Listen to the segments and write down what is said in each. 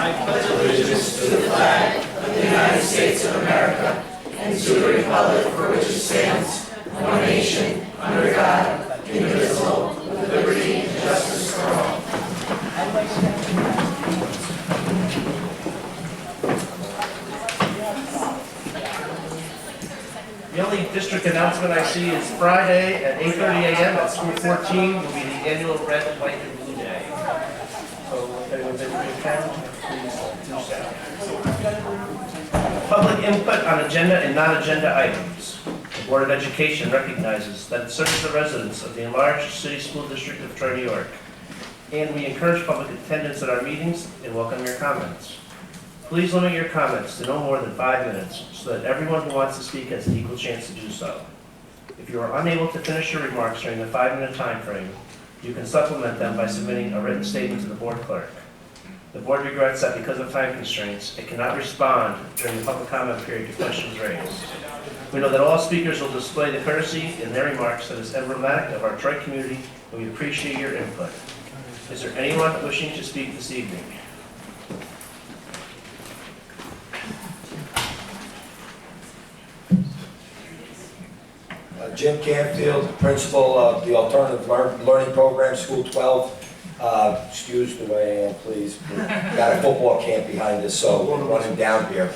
I pledge allegiance to the flag of the United States of America and to the republic for which it stands, one nation, under God, indivisible, with liberty and justice for all. The only district announcement I see is Friday at 8:30 a.m. at School 14 will be the annual Red, White, and Blue Day. So if anyone's in your town, please do so. Public input on agenda and non-agenda items. The Board of Education recognizes that it serves the residents of the enlarged City School District of Troy, New York, and we encourage public attendance at our meetings and welcome your comments. Please limit your comments to no more than 5 minutes so that everyone who wants to speak has an equal chance to do so. If you are unable to finish your remarks during the 5-minute time frame, you can supplement them by submitting a written statement to the board clerk. The board regrets that because of time constraints, it cannot respond during the public comment period to questions raised. We know that all speakers will display the courtesy in their remarks that is emblematic of our Troy community, and we appreciate your input. Is there anyone wishing to speak this evening? Jim Canfield, principal of the Alternative Learning Program, School 12. Excuse the way I am, please. We've got a football camp behind us, so we're running down here.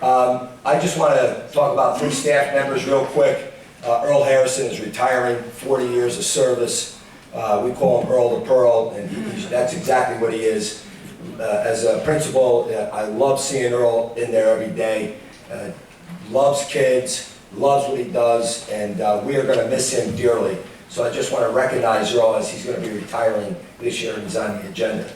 I just want to talk about 3 staff members real quick. Earl Harrison is retiring, 40 years of service. We call him Earl the Pearl, and that's exactly what he is. As a principal, I love seeing Earl in there every day. Loves kids, loves what he does, and we are going to miss him dearly. So I just want to recognize Earl as he's going to be retiring this year and he's on the agenda.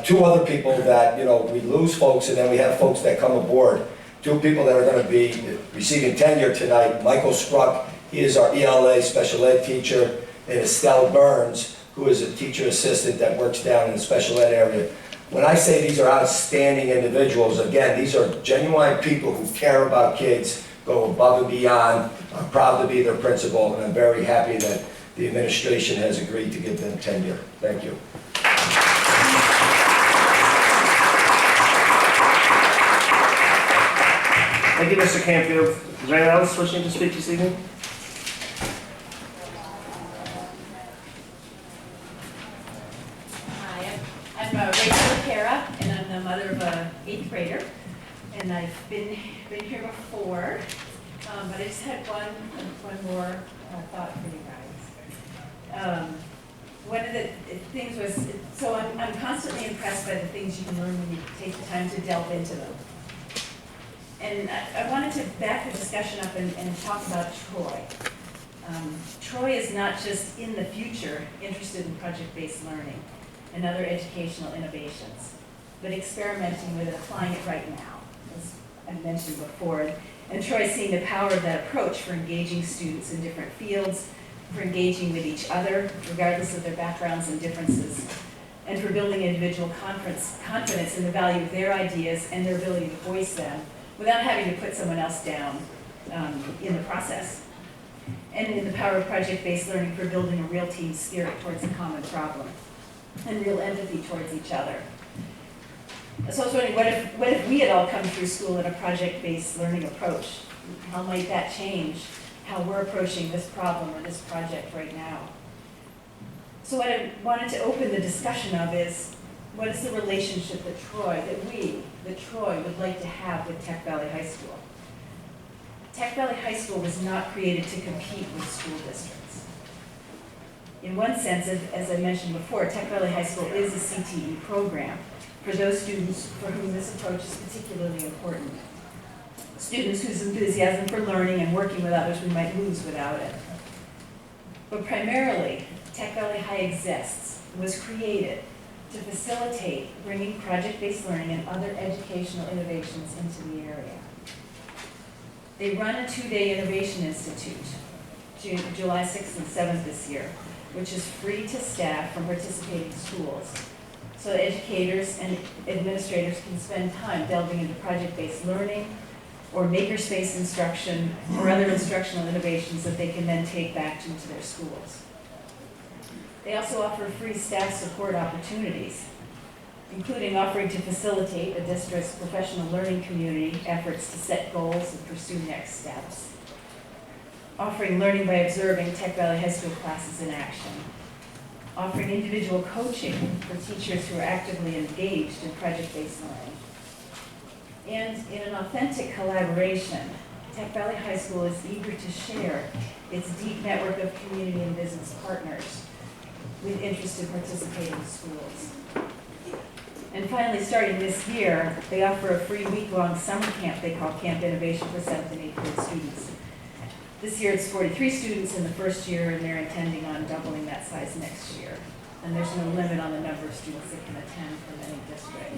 2 other people that, we lose folks and then we have folks that come aboard. 2 people that are going to be receiving tenure tonight. Michael Struck, he is our ELA special ed teacher, and Estelle Burns, who is a teacher assistant that works down in the special ed area. When I say these are outstanding individuals, again, these are genuine people who care about kids, go above and beyond. I'm proud to be their principal, and I'm very happy that the administration has agreed to give them tenure. Thank you. Thank you, Mr. Canfield. Is there anyone else wishing to speak this evening? Hi, I'm Rachel Cara, and I'm the mother of an 8th grader. And I've been here before, but I just had one more thought for you guys. One of the things was, so I'm constantly impressed by the things you can learn when you take the time to delve into them. And I wanted to back the discussion up and talk about Troy. Troy is not just in the future interested in project-based learning and other educational innovations, but experimenting with applying it right now, as I mentioned before. And Troy's seeing the power of that approach for engaging students in different fields, for engaging with each other, regardless of their backgrounds and differences, and for building individual confidence in the value of their ideas and their ability to voice them without having to put someone else down in the process. And in the power of project-based learning for building a real team spirit towards a common problem and real empathy towards each other. So I was wondering, what if we had all come through school in a project-based learning approach? How might that change how we're approaching this problem or this project right now? So what I wanted to open the discussion of is, what is the relationship that Troy would like to have with Tech Valley High School? Tech Valley High School was not created to compete with school districts. In one sense, as I mentioned before, Tech Valley High School is a CTE program for those students for whom this approach is particularly important. Students whose enthusiasm for learning and working with others we might lose without it. But primarily, Tech Valley High exists, was created to facilitate bringing project-based learning and other educational innovations into the area. They run a 2-day Innovation Institute, July 6th and 7th this year, which is free to staff from participating schools. So educators and administrators can spend time delving into project-based learning or makerspace instruction or other instructional innovations that they can then take back into their schools. They also offer free staff support opportunities. including offering to facilitate the district's professional learning community efforts to set goals and pursue next steps, offering learning by observing Tech Valley High School classes in action, offering individual coaching for teachers who are actively engaged in project-based learning. And in an authentic collaboration, Tech Valley High School is eager to share its deep network of community and business partners with interested participating schools. And finally, starting this year, they offer a free week-long summer camp they call Camp Innovation for 7th and 8th grade students. This year it's 43 students in the first year, and they're intending on doubling that size next year. And there's no limit on the number of students that can attend from any district.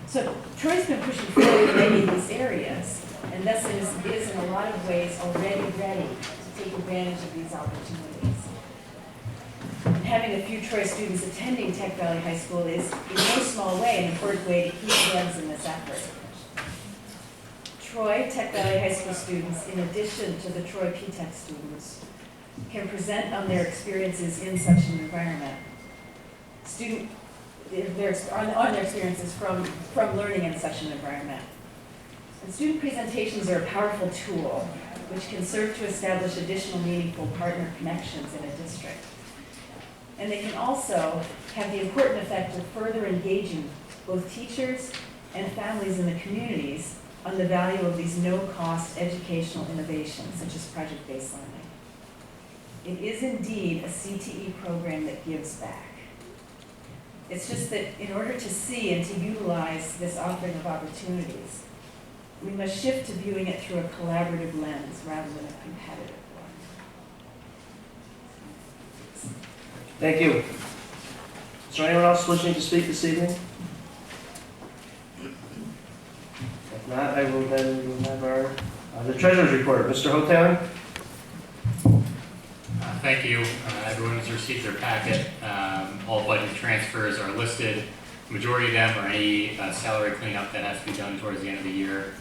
So Troy's been pushing forward in many of these areas, and thus is in a lot of ways already ready to take advantage of these opportunities. And having a few Troy students attending Tech Valley High School is in no small way an important way to keep hands in this effort. Troy Tech Valley High School students, in addition to the Troy P-Tech students, can present on their experiences in such an environment. On their experiences from learning in such an environment. And student presentations are a powerful tool which can serve to establish additional meaningful partner connections in a district. And they can also have the important effect of further engaging both teachers and families in the communities on the value of these no-cost educational innovations, such as project-based learning. It is indeed a CTE program that gives back. It's just that in order to see and to utilize this offering of opportunities, we must shift to viewing it through a collaborative lens rather than a competitive one. Thank you. Is there anyone else wishing to speak this evening? If not, I will then we'll have the treasurer's report. Mr. Hoteling? Thank you. Everyone has received their packet. All budget transfers are listed. The majority of them are any salary cleanup that has to be done towards the end of the year.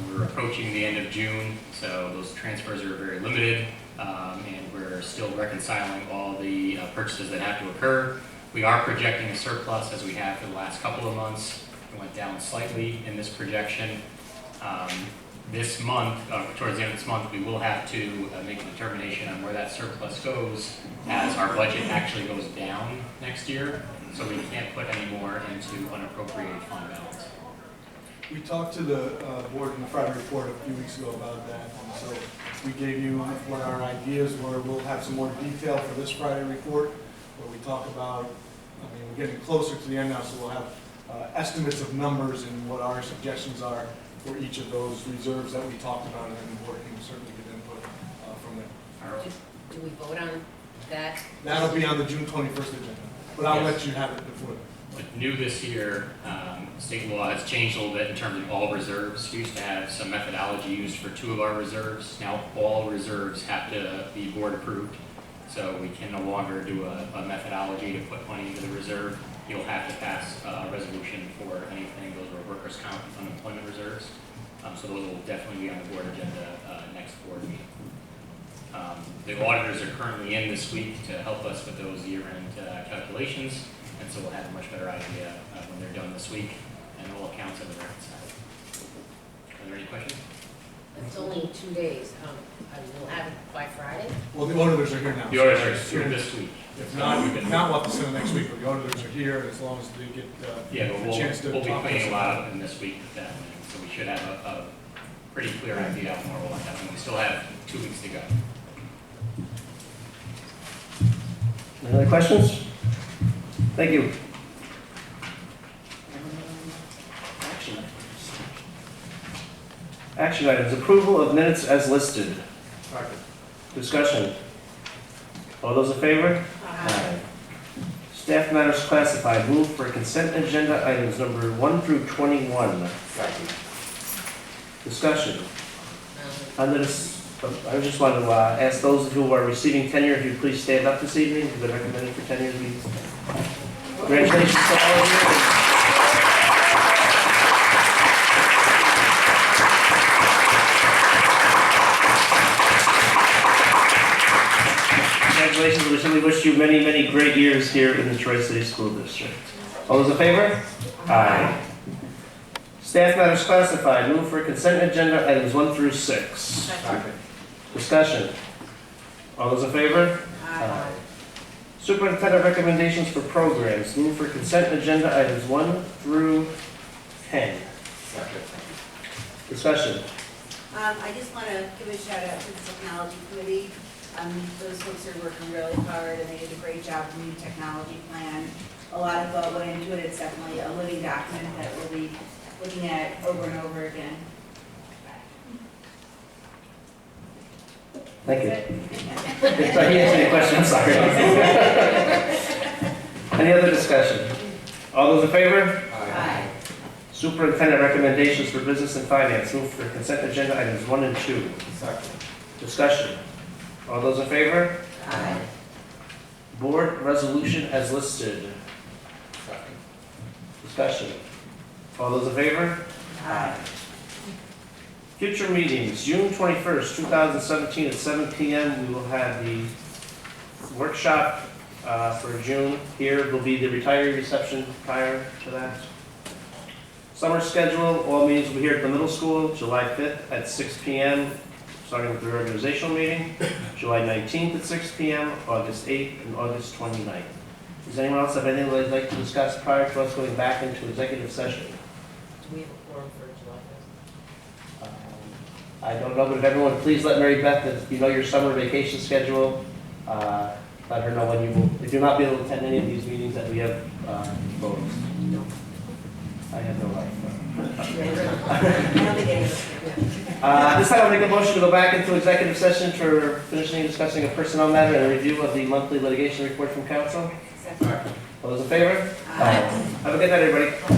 We're approaching the end of June, so those transfers are very limited, and we're still reconciling all the purchases that have to occur. We are projecting a surplus as we have for the last couple of months. It went down slightly in this projection. This month, towards the end of this month, we will have to make a determination on where that surplus goes as our budget actually goes down next year, so we can't put any more into unappropriated fund balance. We talked to the board in the Friday report a few weeks ago about that, so we gave you what our ideas were. We'll have some more detail for this Friday report, where we talk about, we're getting closer to the end now, so we'll have estimates of numbers and what our suggestions are for each of those reserves that we talked about, and then the board can certainly get input from there. Do we vote on that? That'll be on the June 21st agenda, but I'll let you have it before then. But new this year, state law has changed a little bit in terms of all reserves. We used to have some methodology used for 2 of our reserves. Now all reserves have to be board approved. So we can no longer do a methodology to put money into the reserve. You'll have to pass a resolution for anything. Those are workers' comp and unemployment reserves. So those will definitely be on the board agenda next board meeting. The auditors are currently in this week to help us with those year-end calculations. And so we'll have a much better idea when they're done this week, and all accounts have been reconciled. Are there any questions? It's only 2 days. We'll have it by Friday? Well, the auditors are here now. The auditors are here this week. If not, we'll have to send it next week, but the auditors are here, and as long as they get a chance to we'll be talk to us cleaning a lot about of them this week with them, so we should have a pretty clear idea of where we'll end up. And we still have 2 weeks to go. Any other questions? Thank you. Action items. Action items. Approval of minutes as listed. Discussion. All those in favor? Aye. Staff matters classified. Move for consent agenda items number 1 through 21. Discussion. On this, I just want to ask those who are receiving tenure, if you please stand up this evening, because they're recommending for tenure. Congratulations to all of you. Congratulations. We certainly wish you many, many great years here in the Troy City School District. All those in favor? Aye. Staff matters classified, move for consent agenda items 1 through 6. Second. Discussion. All those in favor? Aye. Superintendent recommendations for programs, move for consent agenda items 1 through 10. Second. Discussion. I just want to give a shout out to the technology committee. Those folks are working really hard and they did a great job with the new technology plan. A lot of thought went into it. It's definitely a living document that we'll be looking at over and over again. Thank you. If I answer any questions, sorry. Any other discussion? All those in favor? Aye. Superintendent recommendations for business and finance, move for consent agenda items 1 and 2. Second. Discussion. All those in favor? Aye. Board resolution as listed. Second. Discussion. All those in favor? Aye. Future meetings, June 21st, 2017 at 7 p.m. We will have the workshop for June. Here will be the retiree reception prior to that. Summer schedule, all meetings will be here at the middle school, July 5th at 6 p.m., starting with the organizational meeting, July 19th at 6 p.m., August 8th, and August 29th. Does anyone else have anything they'd like to discuss prior to us going back into executive session? Do we have a forum for July 5th? I don't know, but if everyone would please let Mary Beth, if you know your summer vacation schedule, let her know when you will, if you'll not be able to attend any of these meetings that we have proposed. No. I have no life. I don't think any of us do. This time I'll make a motion to go back into executive session for finishing and discussing a personnel matter and a review of the monthly litigation report from council. Second. All those in favor? Aye. Have a good night, everybody.